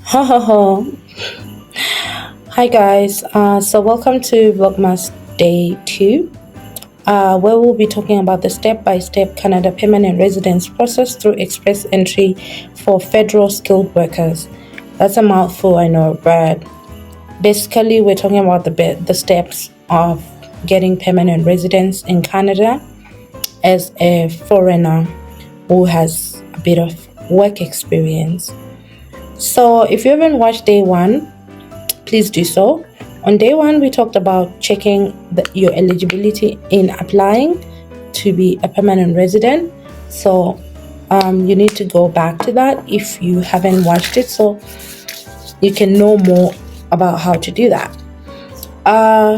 Ha ha ha. Hi guys, so welcome to VLOGMAS Day 2, where we'll be talking about the step-by-step Canada permanent residence process through express entry for federal skilled workers. That's a mouthful, I know, but basically we're talking about the steps of getting permanent residence in Canada as a foreigner who has a bit of work experience. So if you haven't watched Day 1, please do so. On Day 1, we talked about checking your eligibility in applying to be a permanent resident. So you need to go back to that if you haven't watched it, so you can know more about how to do that.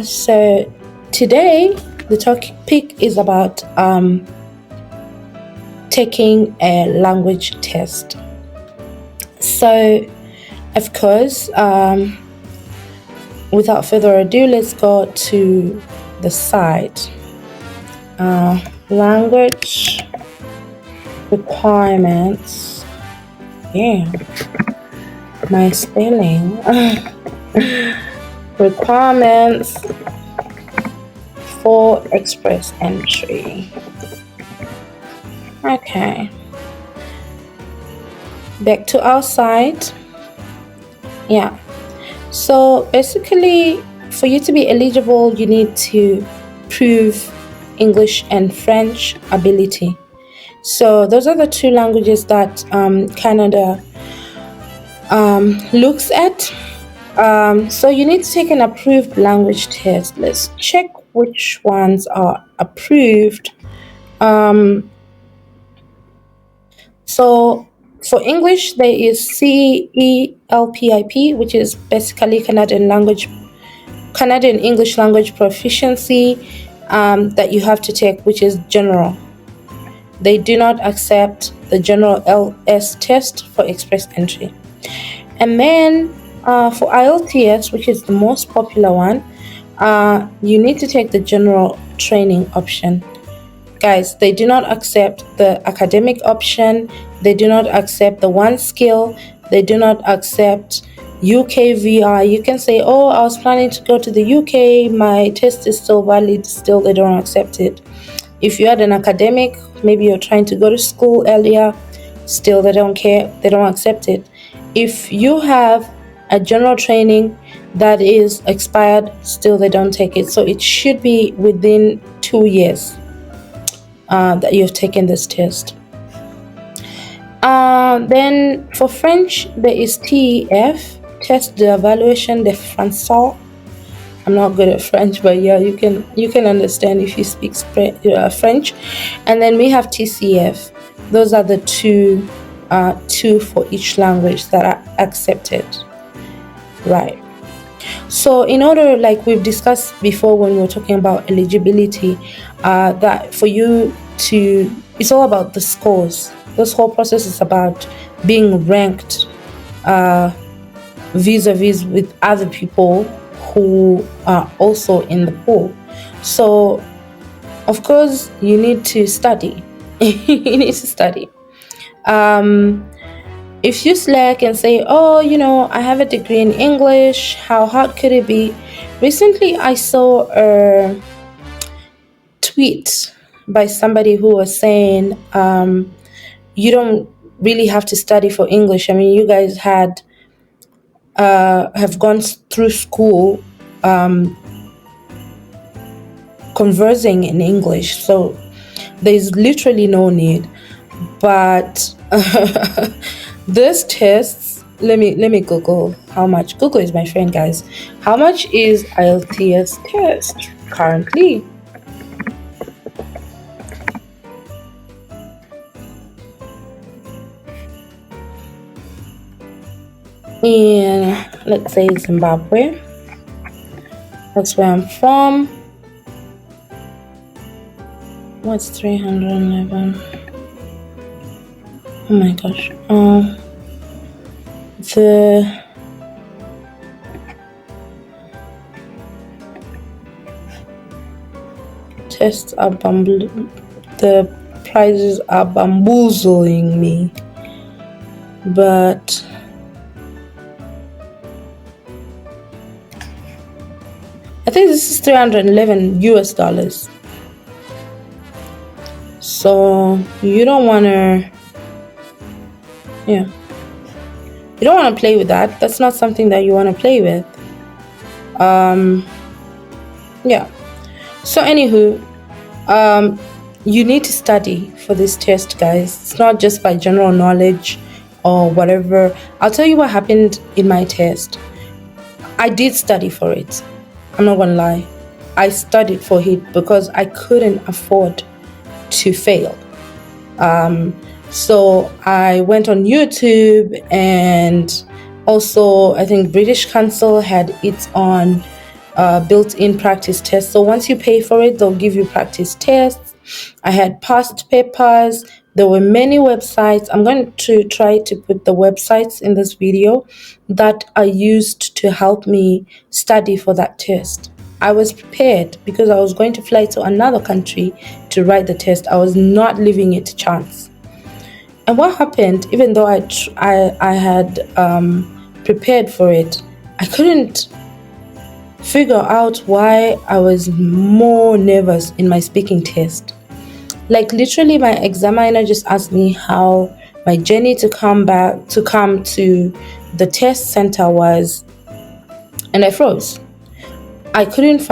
So today, the topic is about taking a language test. So, of course, without further ado, let's go to the site. Language requirements. Yeah, my spelling. Requirements for express entry. Okay. Back to our site. Yeah. So basically, for you to be eligible, you need to prove English and French ability. So those are the two languages that Canada looks at. So you need to take an approved language test. Let's check which ones are approved. So for English, there is CELPIP, which is basically Canadian English language proficiency that you have to take, which is general. They do not accept the general LS test for express entry. And then for IELTS, which is the most popular one, you need to take the general training option. Guys, they do not accept the academic option. They do not accept the one skill. They do not accept UKVI. You can say, oh, I was planning to go to the UK. My test is still valid. Still, they don't accept it. If you had an academic, maybe you're trying to go to school earlier, still they don't care. They don't accept it. If you have a general training that is expired, still they don't take it. So it should be within 2 years that you've taken this test. Then for French, there is TEF, Test d'Evaluation de Français. I'm not good at French, but yeah, you can understand if you speak French. And then we have TCF. Those are the two for each language that are accepted. Right. So in order, like we've discussed before when we were talking about eligibility, that for you to, it's all about the scores. This whole process is about being ranked vis-a-vis with other people who are also in the pool. So of course you need to study. You need to study. If you slack and say, oh, I have a degree in English, how hard could it be? Recently I saw a tweet by somebody who was saying, you don't really have to study for English. I mean, you guys have gone through school conversing in English, so there's literally no need. But this tests, let me Google how much. Google is my friend, guys. How much is IELTS test currently? In, let's say, Zimbabwe. That's where I'm from. What's 311? Oh my gosh. The tests are the prizes are bamboozling me. But think this is 311 US dollars. So you don't want to, yeah, you don't want to play with that. That's not something that you want to play with. Yeah. So anywho, you need to study for this test, guys. It's not just by general knowledge or whatever. I'll tell you what happened in my test. I did study for it. I'm not gonna lie. I studied for it because I couldn't afford to fail. So I went on YouTube, and also I think British Council had its on built-in practice tests. So once you pay for it, they'll give you practice tests. I had past papers. There were many websites. I'm going to try to put the websites in this video that I used to help me study for that test. I was prepared because I was going to fly to another country to write the test. I was not leaving it to chance. And what happened, even though I had prepared for it, I couldn't figure out why I was more nervous in my speaking test. Like literally, my examiner just asked me how my journey to come to the test center was, and I froze. I couldn't,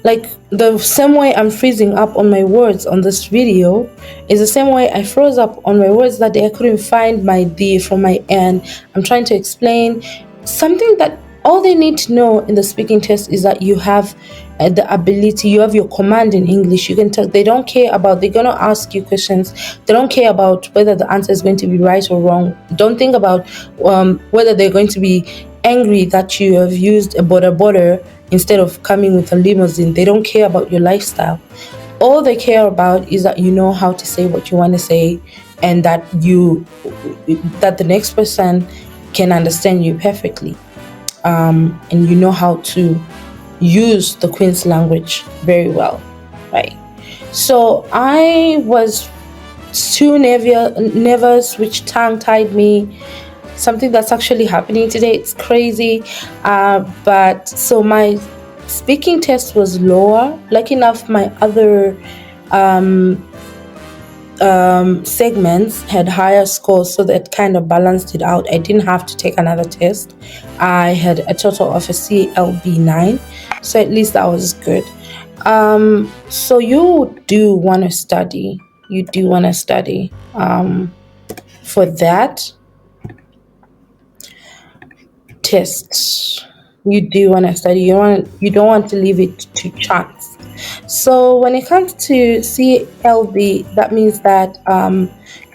like, the same way I'm freezing up on my words on this video is the same way I froze up on my words that day. I couldn't find my D from my N. I'm trying to explain something that all they need to know in the speaking test is that you have the ability, you have your command in English. You can tell. They don't care about, they're going to ask you questions. They don't care about whether the answer is going to be right or wrong. Don't think about whether they're going to be angry that you have used a border instead of coming with a limousine. They don't care about your lifestyle. All they care about is that you know how to say what you want to say, and that the next person can understand you perfectly, and you know how to use the Queen's language very well, right? So I was too nervous, which tongue-tied me. Something that's actually happening today. It's crazy. But so my speaking test was lower. Lucky enough, my other segments had higher scores, so that kind of balanced it out. I didn't have to take another test. I had a total of a CLB 9, so at least that was good. So you do want to study. You do want to study for that test. You do want to study. You don't want to leave it to chance. So when it comes to CLB, that means that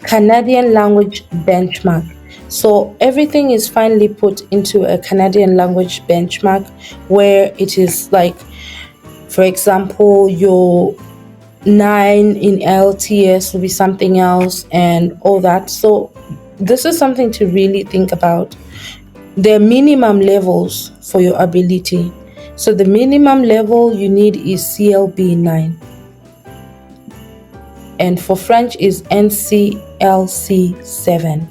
Canadian language benchmark. So everything is finally put into a Canadian language benchmark, where it is like, for example, your 9 in LTS will be something else and all that. So this is something to really think about. There are minimum levels for your ability. So the minimum level you need is CLB 9. And for French is NCLC 7.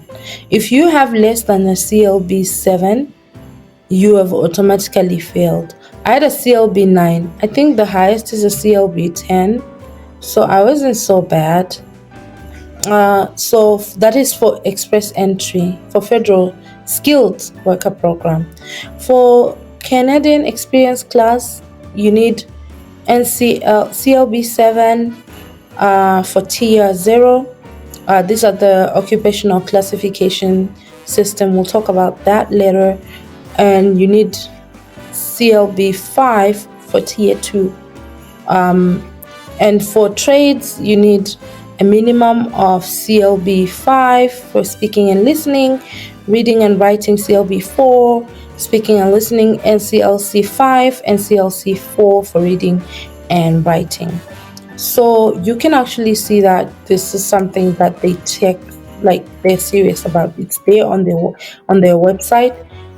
If you have less than a CLB 7, you have automatically failed. I had a CLB 9. I think the highest is a CLB 10. So I wasn't so bad. So that is for express entry, for federal skilled worker program. For Canadian experience class, you need CLB 7 for tier 0. These are the occupational classification system. We'll talk about that later. And you need CLB 5 for tier 2. And for trades, you need a minimum of CLB 5 for speaking and listening, reading and writing CLB 4, speaking and listening NCLC 5, and CLC 4 for reading and writing. So you can actually see that this is something that they check, like they're serious about. It's there on their website.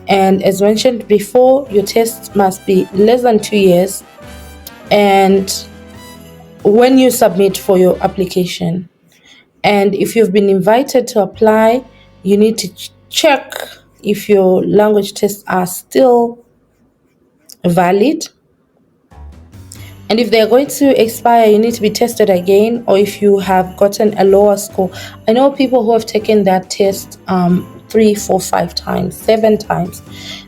And as mentioned before, your test must be less than 2 years, and when you submit for your application. And if you've been invited to apply, you need to check if your language tests are still valid. And if they're going to expire, you need to be tested again, or if you have gotten a lower score. I know people who have taken that test 3, 4, 5 times, 7 times.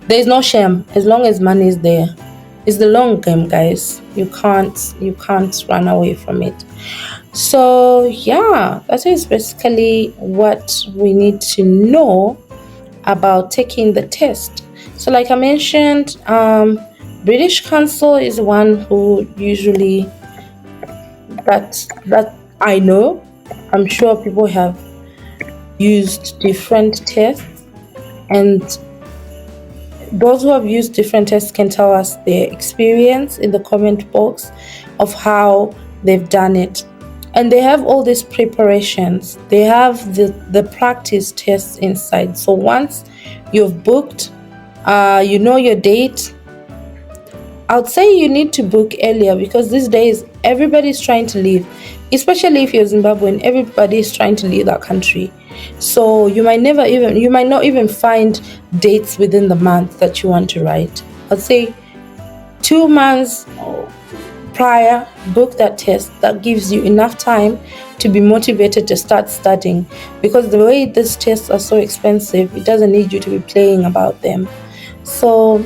There's no shame as long as money is there. It's the long game, guys. You can't run away from it. So yeah, that is basically what we need to know about taking the test. So like I mentioned, British Council is one who usually that I know. I'm sure people have used different tests, and those who have used different tests can tell us their experience in the comment box of how they've done it. And they have all these preparations. They have the practice tests inside. So once you've booked, you know your date, I'd say you need to book earlier, because these days everybody's trying to leave, especially if you're Zimbabwean. Everybody is trying to leave that country, so you might not even find dates within the month that you want to write. I'd say 2 months prior, book that test. That gives you enough time to be motivated to start studying, because the way these tests are so expensive, it doesn't need you to be playing about them. So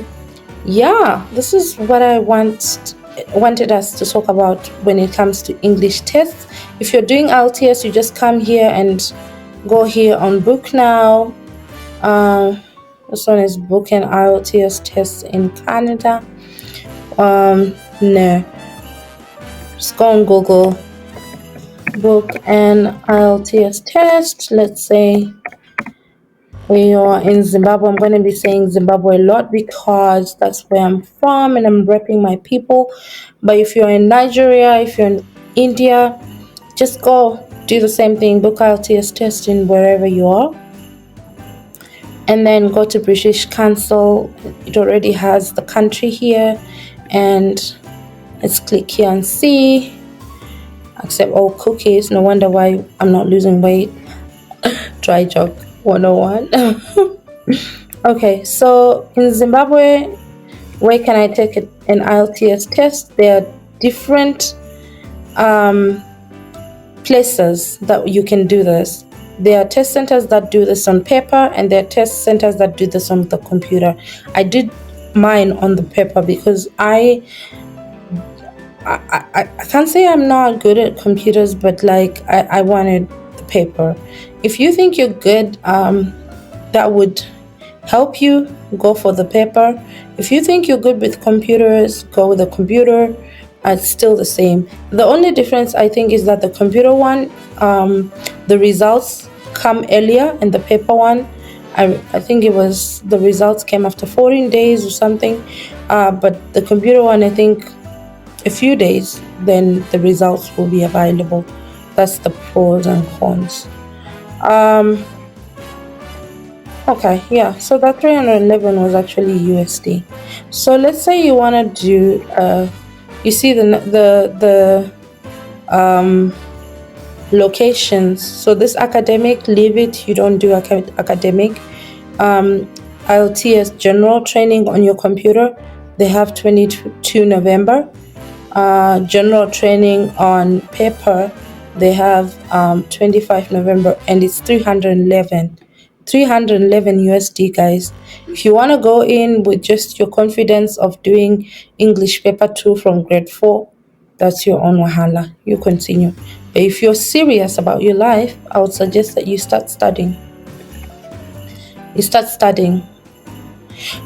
yeah, this is what I wanted us to talk about when it comes to English tests. If you're doing IELTS, you just come here and go here on book now. This one is book and IELTS tests in Canada. No, just go on Google, book and IELTS test. Let's say we are in Zimbabwe. I'm going to be saying Zimbabwe a lot because that's where I'm from and I'm repping my people. But if you're in Nigeria, if you're in India, just go do the same thing. Book IELTS testing wherever you are. And then go to British Council. It already has the country here. And let's click here and see. Accept all cookies. No wonder why I'm not losing weight. Try job 101. Okay, so in Zimbabwe, where can I take an IELTS test? There are different places that you can do this. There are test centers that do this on paper, and there are test centers that do this on the computer. I did mine on the paper because I can't say I'm not good at computers, but like I wanted the paper. If you think you're good, that would help you, go for the paper. If you think you're good with computers, go with the computer. It's still the same. The only difference I think is that the computer one, the results come earlier, and the paper one, I think it was the results came after 14 days or something. But the computer one, I think a few days, then the results will be available. That's the pros and cons. Okay, yeah, so that 311 was actually USD. So let's say you want to do you see the locations. So this academic, leave it, you don't do academic. IELTS general training on your computer, they have 22 November. General training on paper, they have 25 November, and it's 311 USD, guys. If you want to go in with just your confidence of doing English paper 2 from grade 4, that's your own wahala. You continue. But if you're serious about your life, I would suggest that you start studying.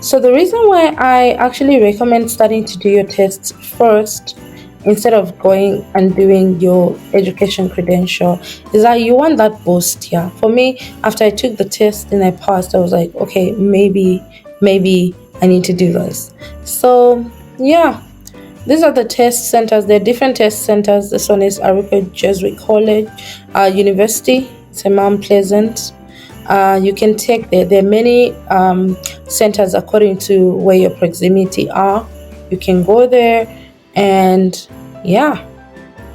So the reason why I actually recommend starting to do your tests first instead of going and doing your education credential is that you want that boost. Yeah, for me, after I took the test and I passed, I was like, okay, maybe I need to do this. So yeah, these are the test centers. There are different test centers. This one is Ariko Jesuit College University. It's in Mount Pleasant. You can take there. There are many centers according to where your proximity are. You can go there, and yeah.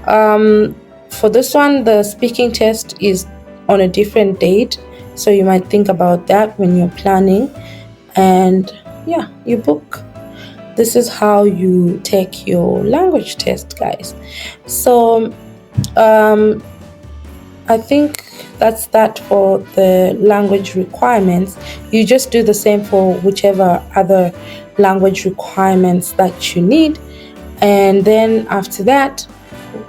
For this one, the speaking test is on a different date, so you might think about that when you're planning. And yeah, you book. this is how you take your language test, guys. So I think that's that for the language requirements. You just do the same for whichever other language requirements that you need. And then after that,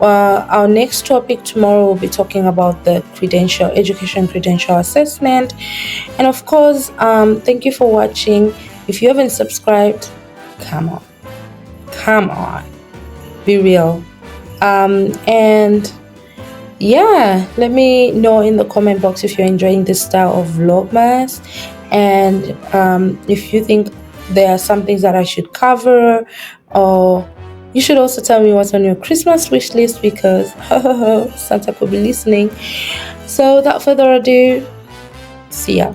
our next topic tomorrow will be talking about the education credential assessment. And of course, thank you for watching. If you haven't subscribed, come on, be real. And yeah, let me know in the comment box if you're enjoying this style of vlogmas, and if you think there are some things that I should cover, or you should also tell me what's on your Christmas wish list, because Santa could be listening. So without further ado, see ya.